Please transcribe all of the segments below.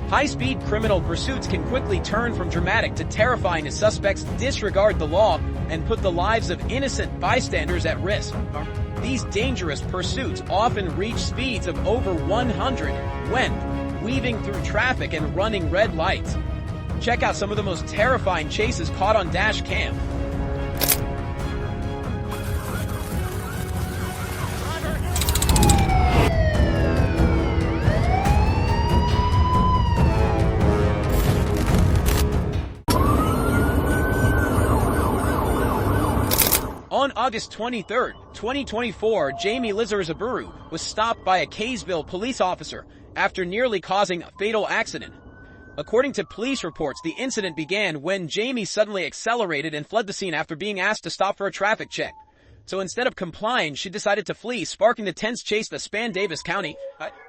High-speed criminal pursuits can quickly turn from dramatic to terrifying as suspects disregard the law and put the lives of innocent bystanders at risk. These dangerous pursuits often reach speeds of over 100 when weaving through traffic and running red lights. Check out some of the most terrifying chases caught on dash cam. On August 23, 2024, Jamie Lizarzaburou was stopped by a Kaysville police officer after nearly causing a fatal accident. According to police reports, the incident began when Jamie suddenly accelerated and fled the scene after being asked to stop for a traffic check. So instead of complying, she decided to flee, sparking the tense chase that spanned Davis County.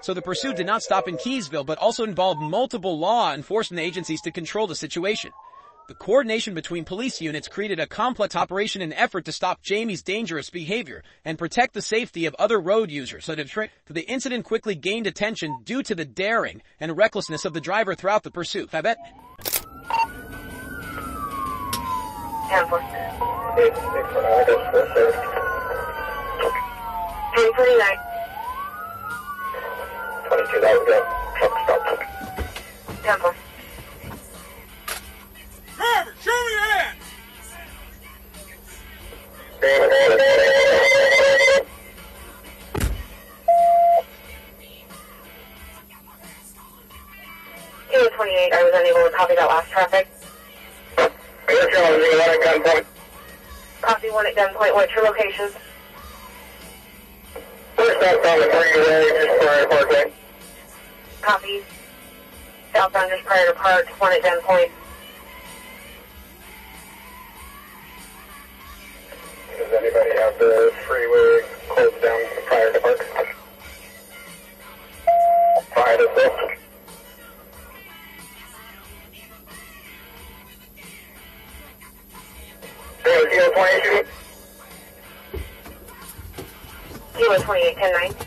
So the pursuit did not stop in Kaysville, but also involved multiple law enforcement agencies to control the situation. The coordination between police units created a complex operation in an effort to stop Jamie's dangerous behavior and protect the safety of other road users. So the incident quickly gained attention due to the daring and recklessness of the driver throughout the pursuit. I bet. Show me your hands! Kilo 28, I was unable to copy that last traffic. Copy 1 at gunpoint, what's your location? First southbound at Freeway, just prior to Parkway. Copy. Southbound just prior to Park, 1 at gunpoint. Does anybody have the freeway closed down prior to Park? Prior to Park. Kilo 28. Kilo 28, 10-9.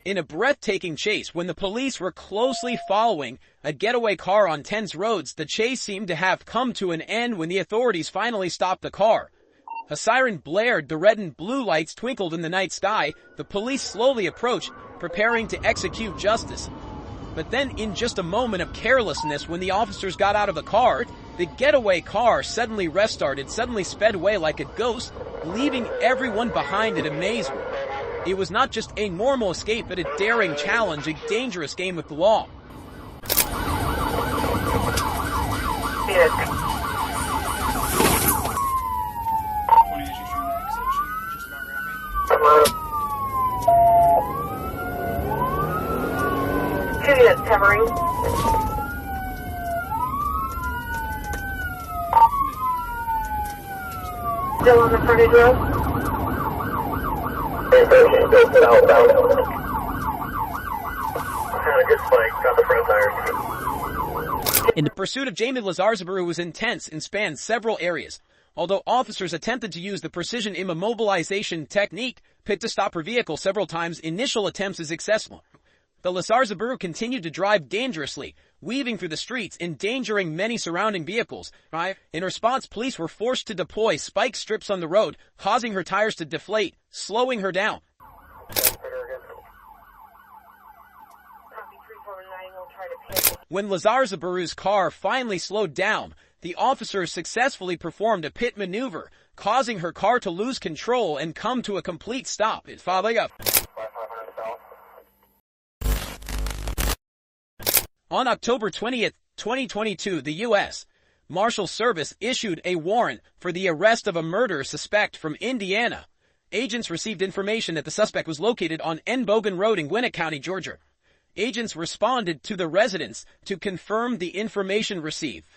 In a breathtaking chase, when the police were closely following a getaway car on tense roads, the chase seemed to have come to an end when the authorities finally stopped the car. A siren blared, the red and blue lights twinkled in the night sky, the police slowly approached, preparing to execute justice. But then, in just a moment of carelessness, when the officers got out of the car, the getaway car suddenly restarted, suddenly sped away like a ghost, leaving everyone behind in amazement. It was not just a normal escape, but a daring challenge, a dangerous game with the law. Two units covering. Still on the frontage road? Had a good spike, got the front tires. In the pursuit of Jamie Lizarzaburou was intense and spanned several areas. Although officers attempted to use the precision immobilization technique, pit to stop her vehicle several times, initial attempts is successful. The Lizarzaburou continued to drive dangerously, weaving through the streets, endangering many surrounding vehicles. In response, police were forced to deploy spike strips on the road, causing her tires to deflate, slowing her down. When Lizarzaburou's car finally slowed down, the officers successfully performed a pit maneuver, causing her car to lose control and come to a complete stop. On October 20th, 2022, the U.S. Marshal Service issued a warrant for the arrest of a murder suspect from Indiana. Agents received information that the suspect was located on N. Bogan Road in Gwinnett County, Georgia. Agents responded to the residence to confirm the information received.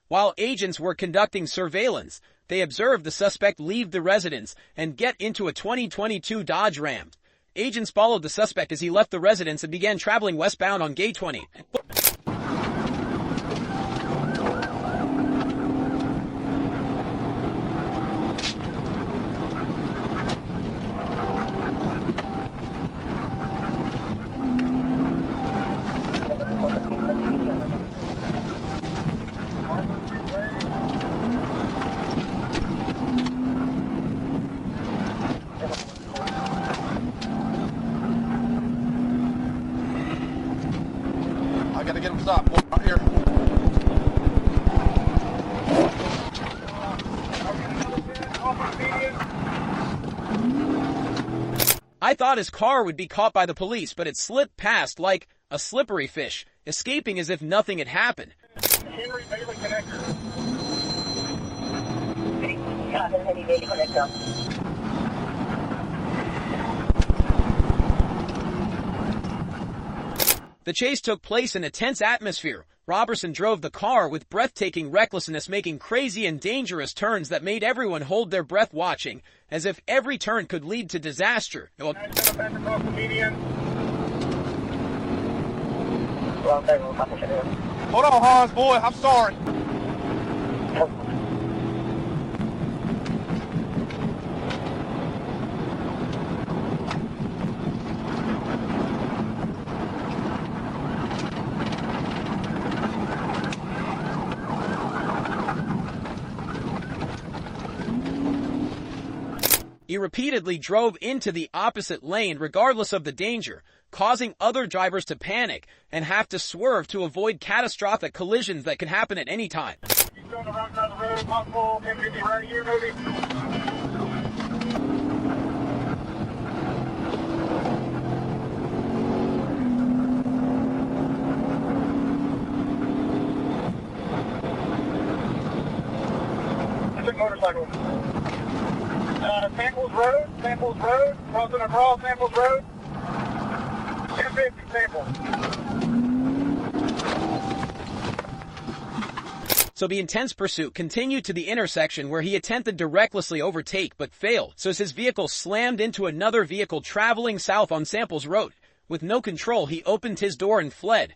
While agents were conducting surveillance, they observed the suspect leave the residence and get into a 2022 Dodge Ram. Agents followed the suspect as he left the residence and began traveling westbound on Gate 20. I gotta get him stopped. Right here. I thought his car would be caught by the police, but it slipped past like a slippery fish, escaping as if nothing had happened. Henry Bailey connector. Henry Bailey connector. The chase took place in a tense atmosphere. Robertson drove the car with breathtaking recklessness, making crazy and dangerous turns that made everyone hold their breath watching, as if every turn could lead to disaster. Back across the median. Hold on, Hans, boy. I'm sorry. He repeatedly drove into the opposite lane regardless of the danger, causing other drivers to panic and have to swerve to avoid catastrophic collisions that could happen at any time. He's going to run down the road, possible 1050 right here, maybe. That's a motorcycle. Samples Road, crossing across Samples Road. 1050 Samples. So the intense pursuit continued to the intersection where he attempted to recklessly overtake but failed, so as his vehicle slammed into another vehicle traveling south on Samples Road. With no control, he opened his door and fled.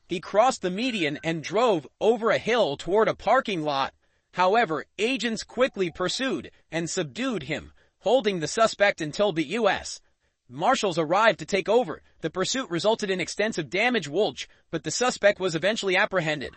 He crossed the median and drove over a hill toward a parking lot. However, agents quickly pursued and subdued him, holding the suspect until the U.S. Marshals arrived to take over. The pursuit resulted in extensive damage, but the suspect was eventually apprehended.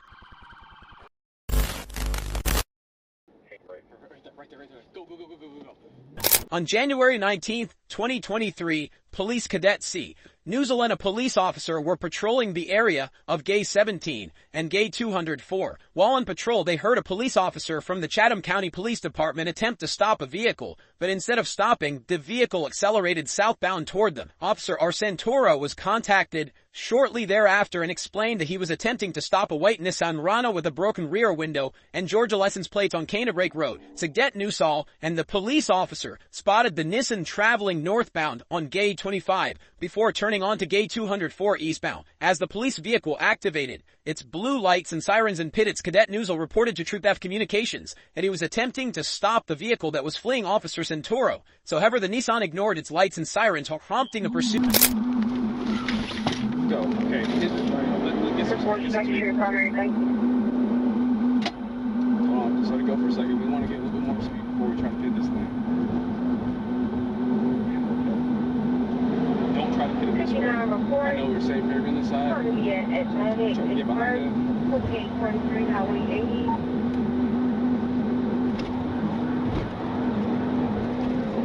On January 19, 2023, Police Cadet C. Newsel and a police officer were patrolling the area of Gay 17 and Gay 204. While on patrol, they heard a police officer from the Chatham County Police Department attempt to stop a vehicle, but instead of stopping, the vehicle accelerated southbound toward them. Officer Arcentoro was contacted shortly thereafter and explained that he was attempting to stop a white Nissan Rana with a broken rear window and Georgia license plates on Canebrake Road. Cadet Newsall and the police officer spotted the Nissan traveling northbound on Gay 25 before turning onto Gay 204 eastbound. As the police vehicle activated its blue lights and sirens and pivots, Cadet Newsall reported to Truth F Communications that he was attempting to stop the vehicle that was fleeing Officer Santoro. However, the Nissan ignored its lights and sirens, prompting a pursuit. Go. Okay. Get some Report back to your primary thing. Hold on, just let it go for a second. We want to get a little bit more speed before we try to hit this thing. Don't try to hit it this way. I know we're safe here on this side. Try to get behind it. 4823 Highway 80.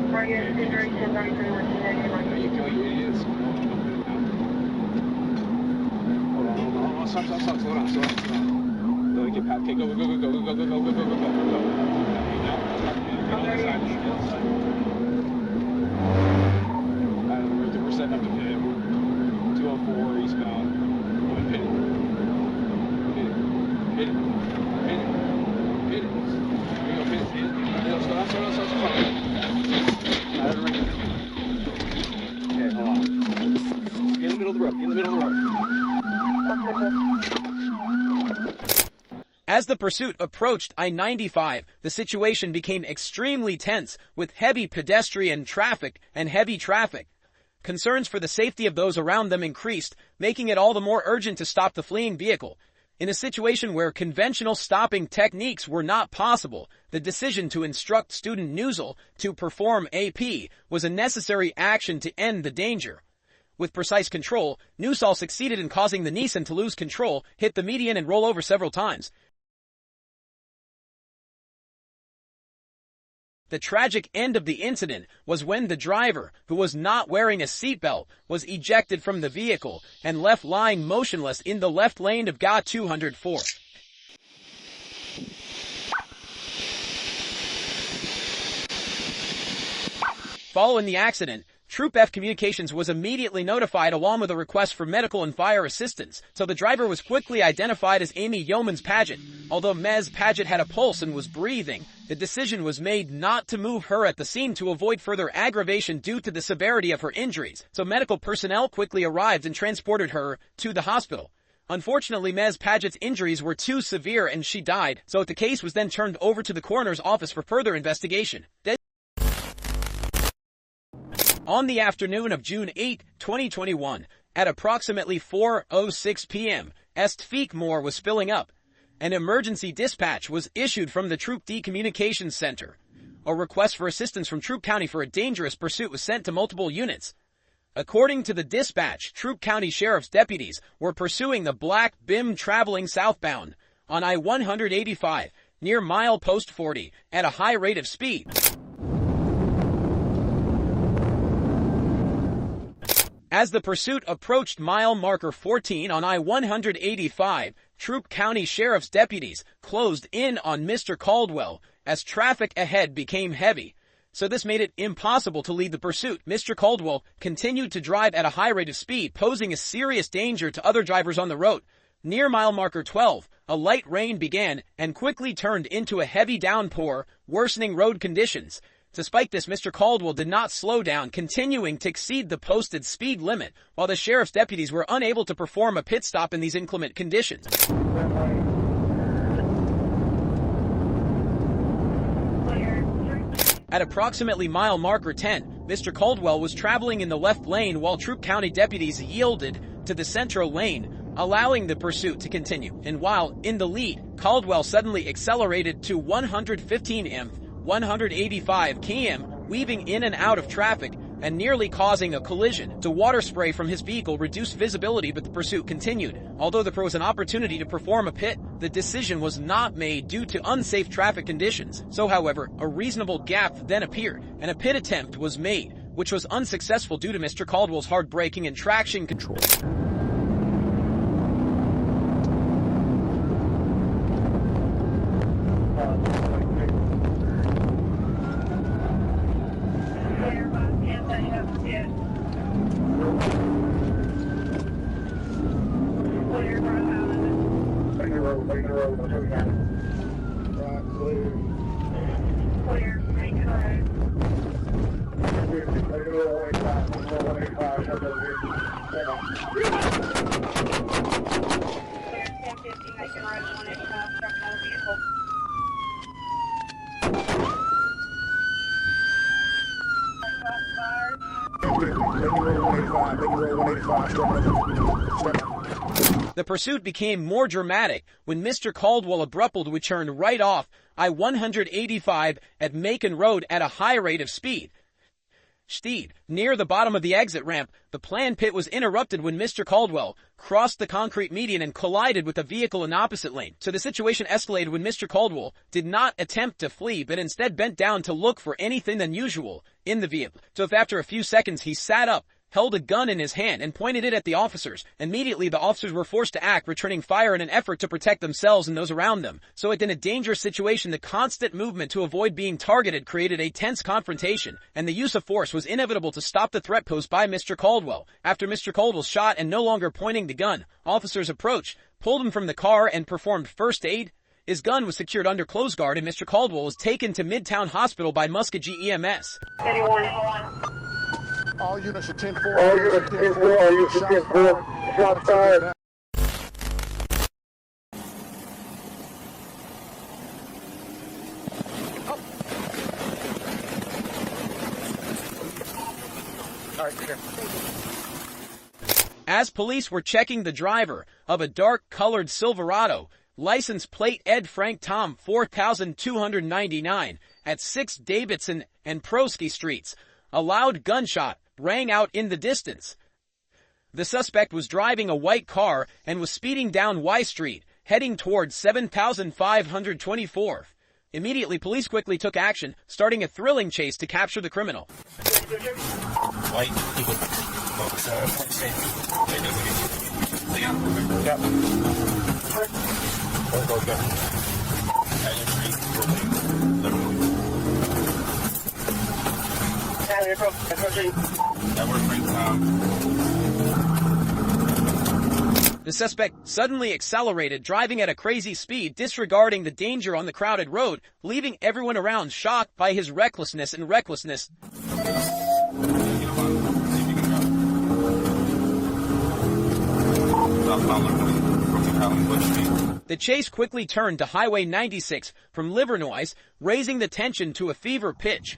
There you go, you idiots. Hold on. Stop. Slow down. Let it get past. Okay, go. Get on the side. We're setting up the pit. 204 eastbound. Hit it. Here we go, hit it. Slow down. Okay, hold on. Get in the middle of the road. As the pursuit approached I-95, the situation became extremely tense, with heavy pedestrian traffic and heavy traffic. Concerns for the safety of those around them increased, making it all the more urgent to stop the fleeing vehicle. In a situation where conventional stopping techniques were not possible, the decision to instruct student Newsel to perform AP was a necessary action to end the danger. With precise control, Newsall succeeded in causing the Nissan to lose control, hit the median and roll over several times. The tragic end of the incident was when the driver, who was not wearing a seatbelt, was ejected from the vehicle and left lying motionless in the left lane of GA 204. Following the accident, Troop F Communications was immediately notified along with a request for medical and fire assistance, so the driver was quickly identified as Amy Yeomans Paget. Although Ms. Paget had a pulse and was breathing, the decision was made not to move her at the scene to avoid further aggravation due to the severity of her injuries, so medical personnel quickly arrived and transported her to the hospital. Unfortunately, Ms. Paget's injuries were too severe and she died, so the case was then turned over to the coroner's office for further investigation. On the afternoon of June 8, 2021, at approximately 4:06 p.m., Estfiekmoor was filling up. An emergency dispatch was issued from the Troop D Communications Center. A request for assistance from Troop County for a dangerous pursuit was sent to multiple units. According to the dispatch, Troop County Sheriff's deputies were pursuing the black BIM traveling southbound on I-185 near milepost 40 at a high rate of speed. As the pursuit approached mile marker 14 on I-185, Troop County Sheriff's deputies closed in on Mr. Caldwell as traffic ahead became heavy, so this made it impossible to lead the pursuit. Mr. Caldwell continued to drive at a high rate of speed, posing a serious danger to other drivers on the road. Near mile marker 12, a light rain began and quickly turned into a heavy downpour, worsening road conditions. Despite this, Mr. Caldwell did not slow down, continuing to exceed the posted speed limit, while the sheriff's deputies were unable to perform a pit stop in these inclement conditions. At approximately mile marker 10, Mr. Caldwell was traveling in the left lane while Troop County deputies yielded to the central lane, allowing the pursuit to continue. And while in the lead, Caldwell suddenly accelerated to 115 mph, 185 km, weaving in and out of traffic and nearly causing a collision. The water spray from his vehicle reduced visibility, but the pursuit continued. Although there was an opportunity to perform a pit, the decision was not made due to unsafe traffic conditions. So, however, a reasonable gap then appeared, and a pit attempt was made, which was unsuccessful due to Mr. Caldwell's hard braking and traction control. The pursuit became more dramatic when Mr. Caldwell abruptly would turn right off I-185 at Macon Road at a high rate of speed. Near the bottom of the exit ramp, the planned pit was interrupted when Mr. Caldwell crossed the concrete median and collided with a vehicle in opposite lane. So the situation escalated when Mr. Caldwell did not attempt to flee, but instead bent down to look for anything unusual in the vehicle. So if after a few seconds he sat up, held a gun in his hand, and pointed it at the officers, immediately the officers were forced to act, returning fire in an effort to protect themselves and those around them. So in a dangerous situation, the constant movement to avoid being targeted created a tense confrontation, and the use of force was inevitable to stop the threat posed by Mr. Caldwell. After Mr. Caldwell shot and no longer pointing the gun, officers approached, pulled him from the car, and performed first aid. His gun was secured under close guard, and Mr. Caldwell was taken to Midtown Hospital by Muskogee EMS. All units are 10-4. All units 10-4. All units 10-4. Shots fired. All right, here. As police were checking the driver of a dark-colored Silverado, license plate Ed Frank Tom 4299 at 6 Davidson and Prosky Streets, a loud gunshot rang out in the distance. The suspect was driving a white car and was speeding down Y Street, heading towards 7524th. Immediately, police quickly took action, starting a thrilling chase to capture the criminal. White people. The suspect suddenly accelerated, driving at a crazy speed, disregarding the danger on the crowded road, leaving everyone around shocked by his recklessness. The chase quickly turned to Highway 96 from Livernois, raising the tension to a fever pitch.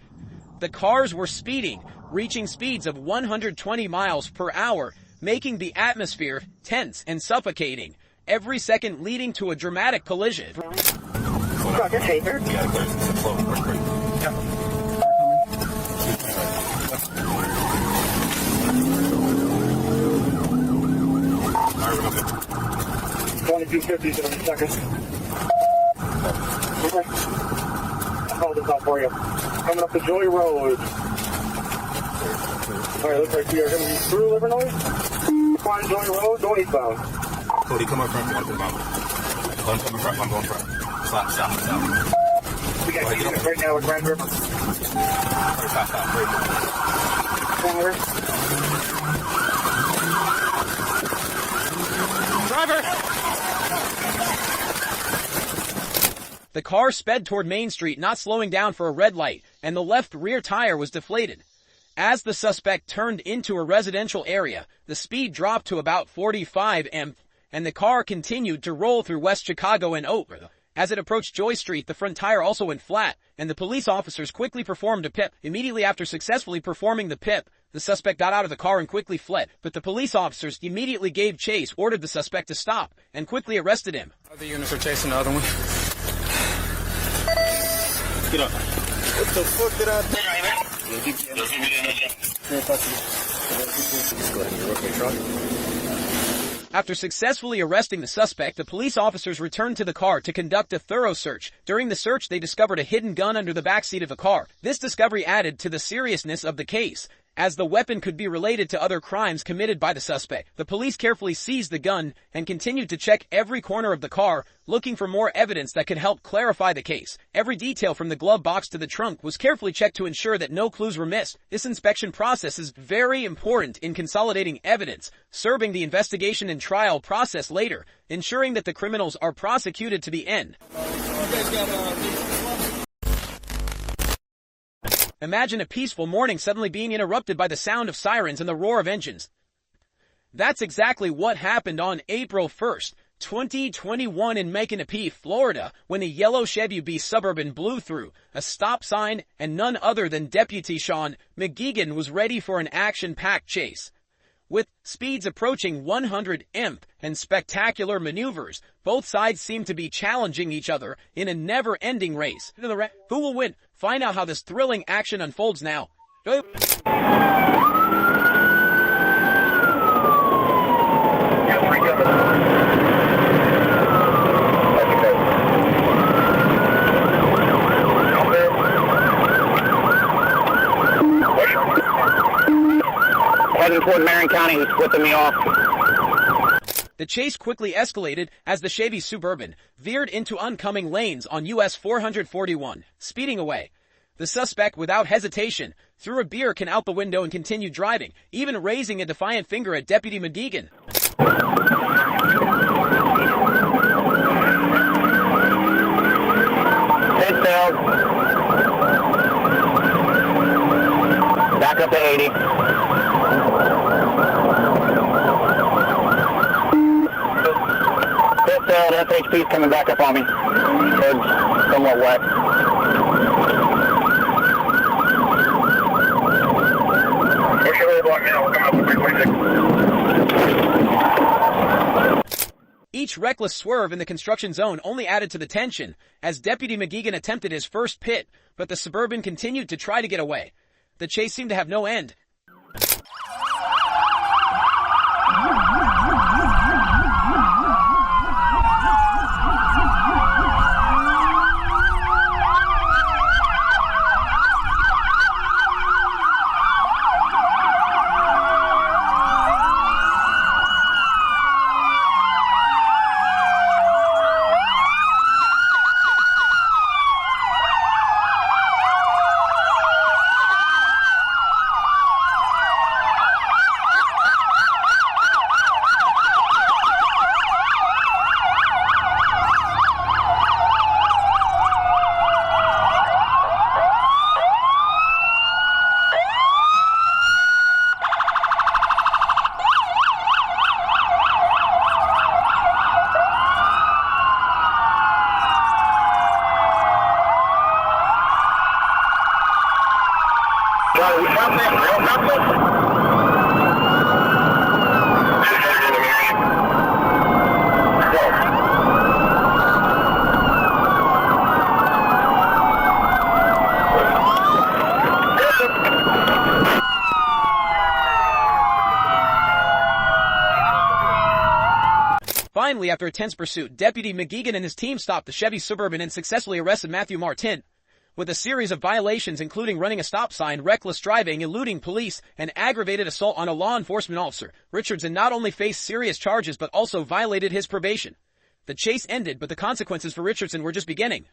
The cars were speeding, reaching speeds of 120 miles per hour, making the atmosphere tense and suffocating, every second leading to a dramatic collision. Roger, Taser. Okay. 2250, 7 seconds. Okay. I'll hold this out for you. Coming up the Joy Road. Alright, looks like we are going to be through Livernois. Find Joy Road, going eastbound. Cody, come up front. I'm coming front. I'm going front. Stop. We got you right now with Grand River. Stop. Driver! The car sped toward Main Street, not slowing down for a red light, and the left rear tire was deflated. As the suspect turned into a residential area, the speed dropped to about 45 mph, and the car continued to roll through West Chicago and over. As it approached Joy Street, the front tire also went flat, and the police officers quickly performed a PIP. Immediately after successfully performing the PIP, the suspect got out of the car and quickly fled, but the police officers immediately gave chase, ordered the suspect to stop, and quickly arrested him. Other units are chasing the other one. Get up. What the fuck did I do? After successfully arresting the suspect, the police officers returned to the car to conduct a thorough search. During the search, they discovered a hidden gun under the backseat of the car. This discovery added to the seriousness of the case, as the weapon could be related to other crimes committed by the suspect. The police carefully seized the gun and continued to check every corner of the car, looking for more evidence that could help clarify the case. Every detail from the glove box to the trunk was carefully checked to ensure that no clues were missed. This inspection process is very important in consolidating evidence, serving the investigation and trial process later, ensuring that the criminals are prosecuted to the end. Imagine a peaceful morning suddenly being interrupted by the sound of sirens and the roar of engines. That's exactly what happened on April 1st, 2021 in Maconape, Florida, when a yellow Chevy B Suburban blew through a stop sign and none other than Deputy Sean McGeegan was ready for an action-packed chase. With speeds approaching 100 mph and spectacular maneuvers, both sides seem to be challenging each other in a never-ending race. Who will win? Find out how this thrilling action unfolds now. Heading toward Marion County, he's flipping me off. The chase quickly escalated as the Chevy Suburban veered into oncoming lanes on US 441, speeding away. The suspect, without hesitation, threw a beer can out the window and continued driving, even raising a defiant finger at Deputy McGeegan. Head failed. Back up to 80. SHP's coming back up on me. It's somewhat wet. We're sure block now. We're coming up to 326. Each reckless swerve in the construction zone only added to the tension as Deputy McGeegan attempted his first pit, but the Suburban continued to try to get away. The chase seemed to have no end. Finally, after a tense pursuit, Deputy McGeegan and his team stopped the Chevy Suburban and successfully arrested Matthew Martin. With a series of violations including running a stop sign, reckless driving, eluding police, and aggravated assault on a law enforcement officer, Richardson not only faced serious charges but also violated his probation. The chase ended, but the consequences for Richardson were just beginning.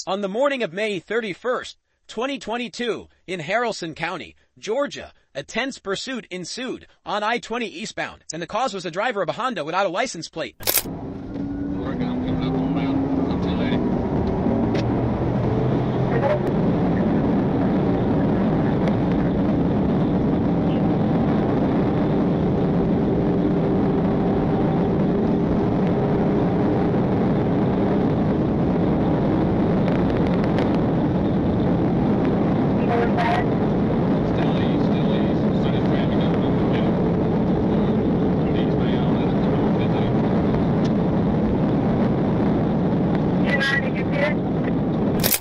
On the morning of May 31st, 2022, in Haralson County, Georgia, a tense pursuit ensued on I-20 eastbound, and the cause was a driver of a Honda without a license plate.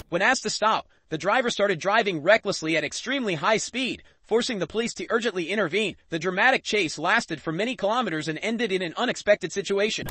When asked to stop, the driver started driving recklessly at extremely high speed, forcing the police to urgently intervene. The dramatic chase lasted for many kilometers and ended in an unexpected situation.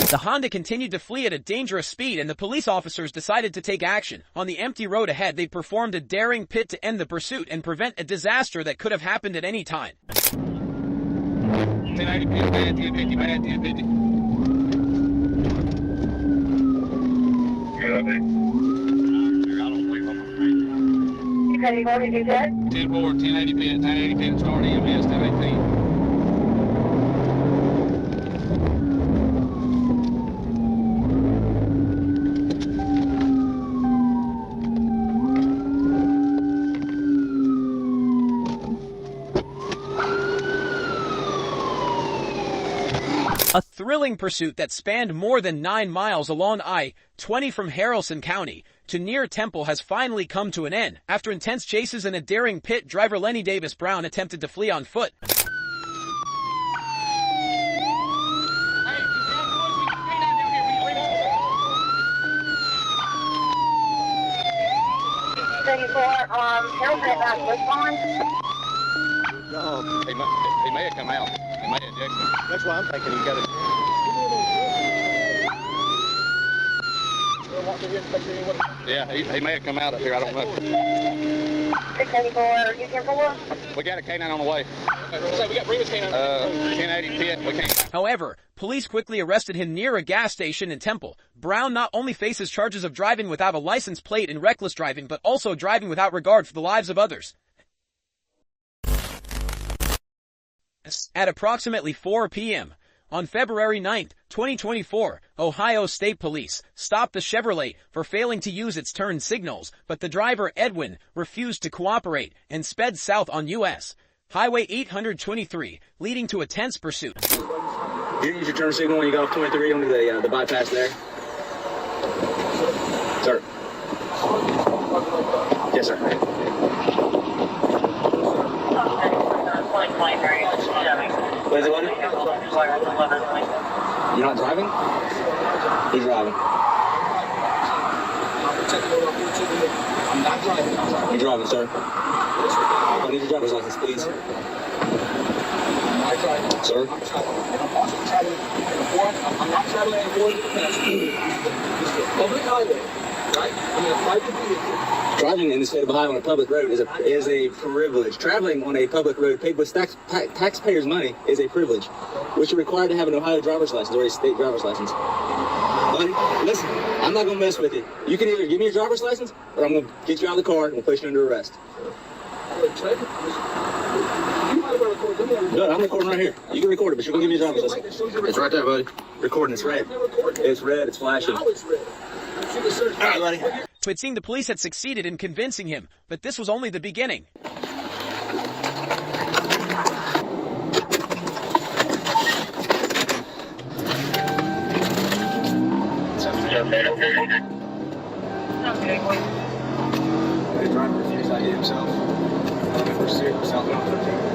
The Honda continued to flee at a dangerous speed, and the police officers decided to take action. On the empty road ahead, they performed a daring pit to end the pursuit and prevent a disaster that could have happened at any time. 1080 pit, bad, 1050, bad, 1050. You ready for me to do that? 10-4, 1080 pit, 1080 pit, start EMS, 1018. A thrilling pursuit that spanned more than 9 miles along I-20 from Haralson County to near Temple has finally come to an end. After intense chases and a daring pit, driver Lenny Davis Brown attempted to flee on foot. Haralson at that respond. No. He may have come out. He may have ejected. That's why I'm thinking he's got Yeah, he may have come out of here. I don't know. 684, you can pull up? We got a K9 on the way. We got previous K9. 1080 pit. We can't. However, police quickly arrested him near a gas station in Temple. Brown not only faces charges of driving without a license plate and reckless driving, but also driving without regard for the lives of others. At approximately 4 p.m. on February 9, 2024, Ohio State Police stopped the Chevrolet for failing to use its turn signals, but the driver, Edwin, refused to cooperate and sped south on U.S. Highway 823, leading to a tense pursuit. You didn't use your turn signal when you got off 23 onto the bypass there? Sir. Yes, sir. What is it, Lenny? You're not driving? He's driving. I'm not driving. You're driving, sir. I need your driver's license, please. I'm not driving. Sir? I'm also traveling in a foreign. I'm not traveling in a foreign capacity. This is a public highway, right? I'm in a private vehicle. Driving in the state of Ohio on a public road is a privilege. Traveling on a public road paid with taxpayers' money is a privilege, which you're required to have an Ohio driver's license or a state driver's license. Buddy, listen, I'm not gonna mess with you. You can either give me your driver's license, or I'm gonna get you out of the car and we'll place you under arrest. Good, I'm recording right here. You can record it, but you're gonna give me your driver's license. It's right there, buddy. Recording, it's red. It's red, it's flashing. All right, buddy. It seemed the police had succeeded in convincing him, but this was only the beginning. The driver refused to ID himself. In pursuit of southbound 13.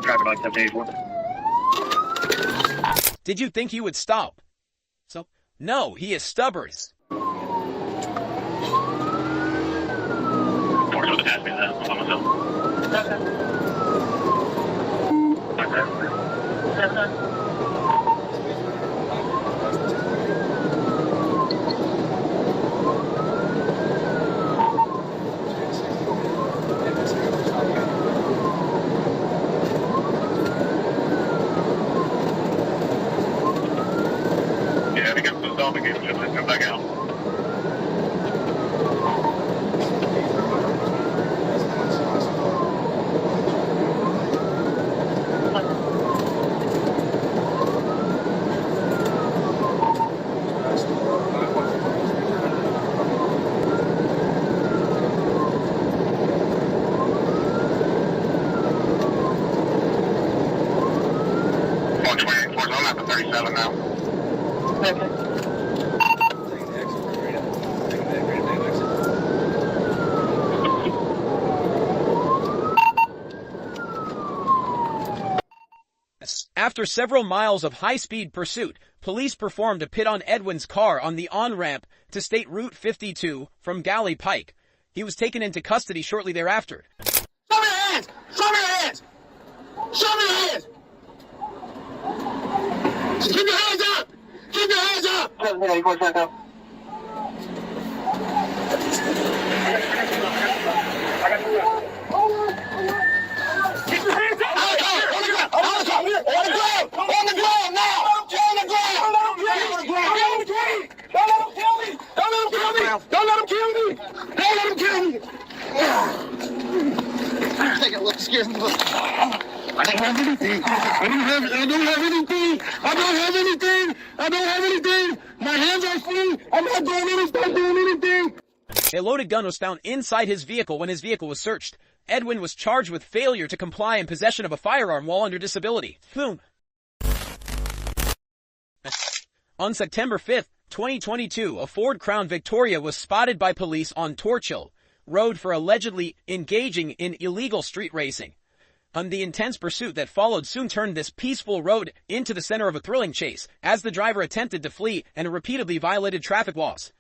Driving like 781. Did you think he would stop? So, no, he is stubborn. Come back out. I'm at the 37 now. Okay. After several miles of high-speed pursuit, police performed a pit on Edwin's car on the on-ramp to State Route 52 from Galley Pike. He was taken into custody shortly thereafter. Show me your hands! Show me your hands! Show me your hands! Just keep your hands up! Keep your hands up! Yeah, you going back up. Keep your hands up! On the ground now! On the ground! Don't let him kill me! Don't let him kill me! Don't let him kill me! Don't let him kill me! I think it looks scary. I don't have anything. I don't have anything. My hands are free. I'm not doing anything. A loaded gun was found inside his vehicle when his vehicle was searched. Edwin was charged with failure to comply in possession of a firearm while under disability. Boom. On September 5th, 2022, a Ford Crown Victoria was spotted by police on Torchill Road for allegedly engaging in illegal street racing. And the intense pursuit that followed soon turned this peaceful road into the center of a thrilling chase, as the driver attempted to flee and repeatedly violated traffic laws.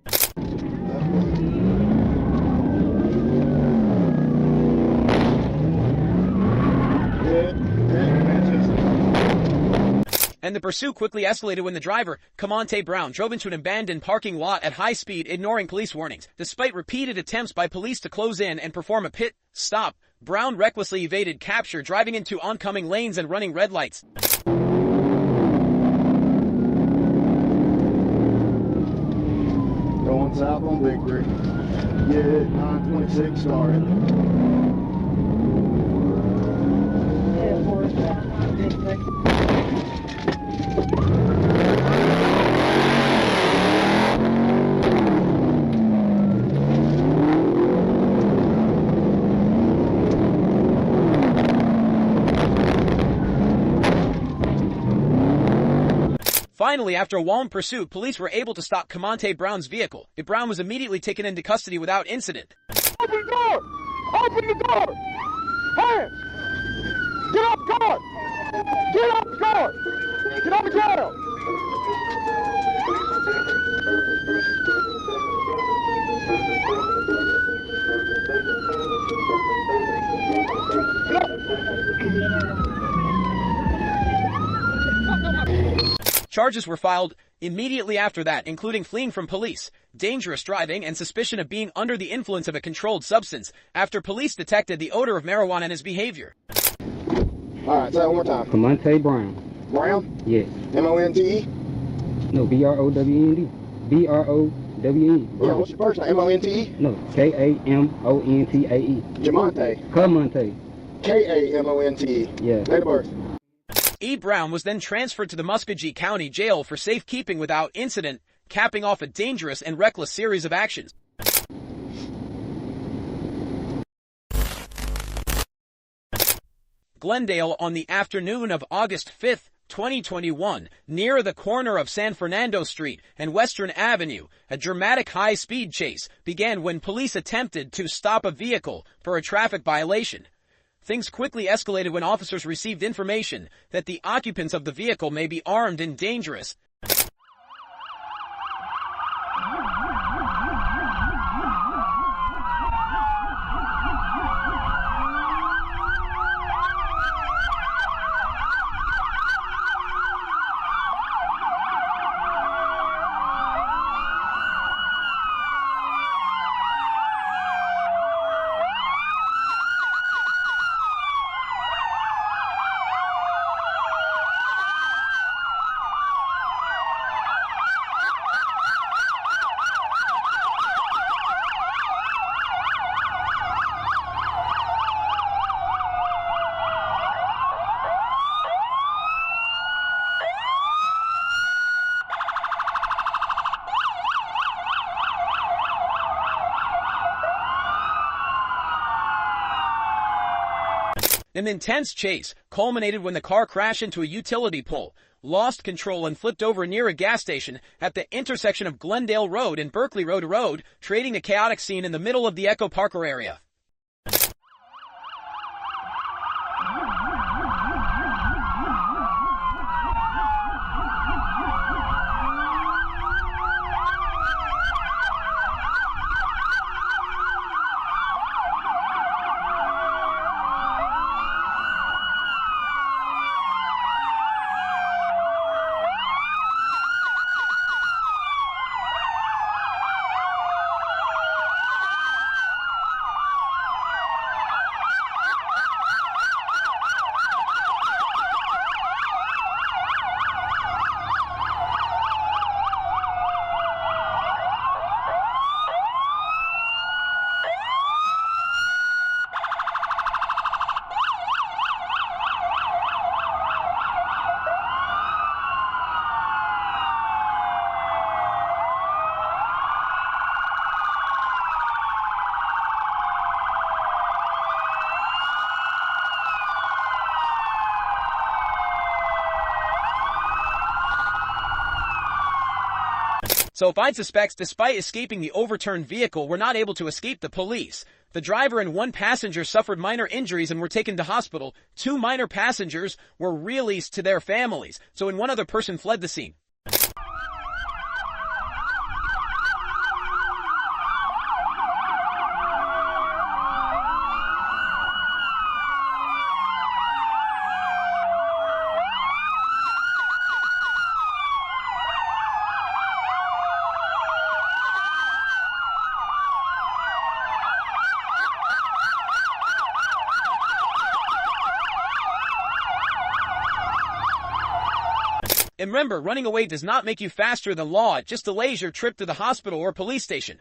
And the pursuit quickly escalated when the driver, Camonte Brown, drove into an abandoned parking lot at high speed, ignoring police warnings. Despite repeated attempts by police to close in and perform a pit stop, Brown recklessly evaded capture, driving into oncoming lanes and running red lights. Going south on Victory. Yeah, 926 started. Finally, after a long pursuit, police were able to stop Camonte Brown's vehicle. Brown was immediately taken into custody without incident. Open the door! Open the door! Hands! Get off the car! Get off the car! Get off the ground! Charges were filed immediately after that, including fleeing from police, dangerous driving, and suspicion of being under the influence of a controlled substance after police detected the odor of marijuana in his behavior. All right, say it one more time. Camonte Brown. Brown? Yes. M-O-N-T-E? No, B-R-O-W-N-D. B-R-O-W-N. Yeah, what's your first name? M-O-N-T-E? No, K-A-M-O-N-T-A-E. Jamonte. Camonte. K-A-M-O-N-T-E. Yeah. Date of birth. E. Brown was then transferred to the Muskogee County Jail for safekeeping without incident, capping off a dangerous and reckless series of actions. Glendale on the afternoon of August 5, 2021, near the corner of San Fernando Street and Western Avenue, a dramatic high-speed chase began when police attempted to stop a vehicle for a traffic violation. Things quickly escalated when officers received information that the occupants of the vehicle may be armed and dangerous. An intense chase culminated when the car crashed into a utility pole, lost control, and flipped over near a gas station at the intersection of Glendale Road and Berkeley Road, creating a chaotic scene in the middle of the Echo Parker area. Sulfide suspects, despite escaping the overturned vehicle, were not able to escape the police. The driver and one passenger suffered minor injuries and were taken to hospital. 2 minor passengers were released to their families, and one other person fled the scene. And remember, running away does not make you faster than law. It just delays your trip to the hospital or police station.